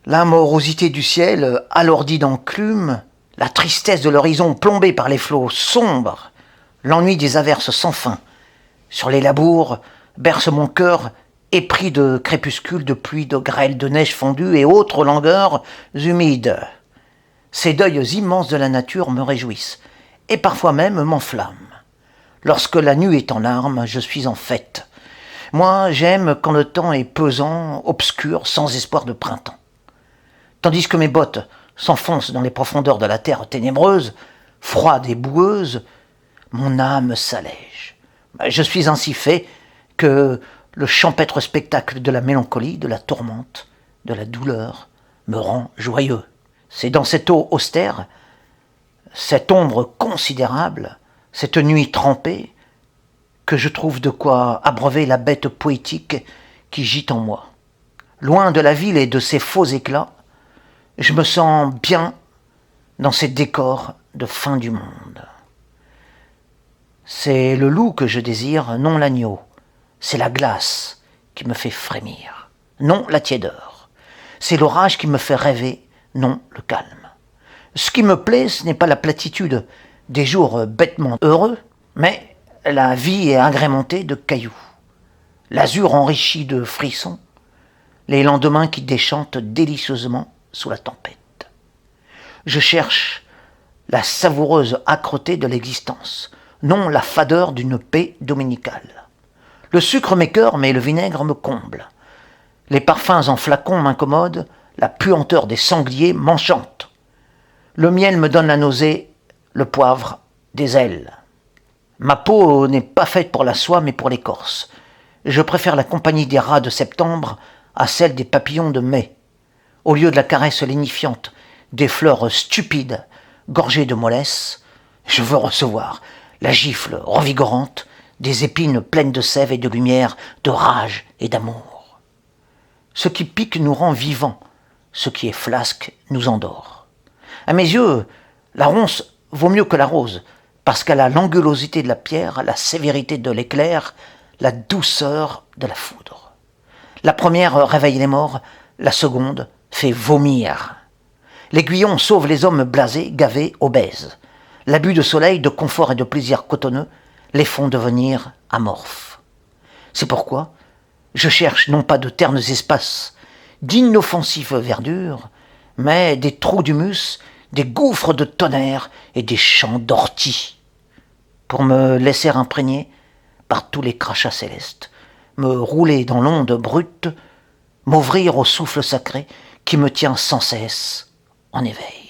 La morosité du ciel, alourdie d'enclume, la tristesse de l'horizon plombé par les flots sombres, l'ennui des averses sans fin, sur les labours, berce mon cœur épris de crépuscule, de pluie, de grêle, de neige fondue et autres langueurs humides. Ces deuils immenses de la nature me réjouissent, et parfois même m'enflamment. Lorsque la nuit est en larmes, je suis en fête. Moi, j'aime quand le temps est pesant, obscur, sans espoir de printemps. Tandis que mes bottes s'enfoncent dans les profondeurs de la terre ténébreuse, froide et boueuse, mon âme s'allège. Je suis ainsi fait que le champêtre spectacle de la mélancolie, de la tourmente, de la douleur me rend joyeux. C'est dans cette eau austère, cette ombre considérable, cette nuit trempée, que je trouve de quoi abreuver la bête poétique qui gît en moi. Loin de la ville et de ses faux éclats, je me sens bien dans ces décors de fin du monde. C'est le loup que je désire, non l'agneau. C'est la glace qui me fait frémir, non la tiédeur. C'est l'orage qui me fait rêver, non le calme. Ce qui me plaît, ce n'est pas la platitude des jours bêtement heureux, mais la vie est agrémentée de cailloux, l'azur enrichi de frissons, les lendemains qui déchantent délicieusement sous la tempête. Je cherche la savoureuse âcreté de l'existence, non la fadeur d'une paix dominicale. Le sucre m'écœure, mais le vinaigre me comble. Les parfums en flacon m'incommodent, la puanteur des sangliers m'enchante. Le miel me donne la nausée, le poivre des ailes. Ma peau n'est pas faite pour la soie, mais pour l'écorce. Je préfère la compagnie des rats de septembre à celle des papillons de mai. Au lieu de la caresse lénifiante des fleurs stupides, gorgées de mollesse, je veux recevoir la gifle revigorante des épines pleines de sève et de lumière, de rage et d'amour. Ce qui pique nous rend vivants, ce qui est flasque nous endort. À mes yeux, la ronce vaut mieux que la rose, parce qu'elle a l'angulosité de la pierre, la sévérité de l'éclair, la douceur de la foudre. La première réveille les morts, la seconde fait vomir. L'aiguillon sauve les hommes blasés, gavés, obèses. L'abus de soleil, de confort et de plaisir cotonneux les font devenir amorphes. C'est pourquoi je cherche non pas de ternes espaces, d'inoffensives verdures, mais des trous d'humus, des gouffres de tonnerre et des champs d'orties, pour me laisser imprégner par tous les crachats célestes, me rouler dans l'onde brute, m'ouvrir au souffle sacré qui me tient sans cesse en éveil.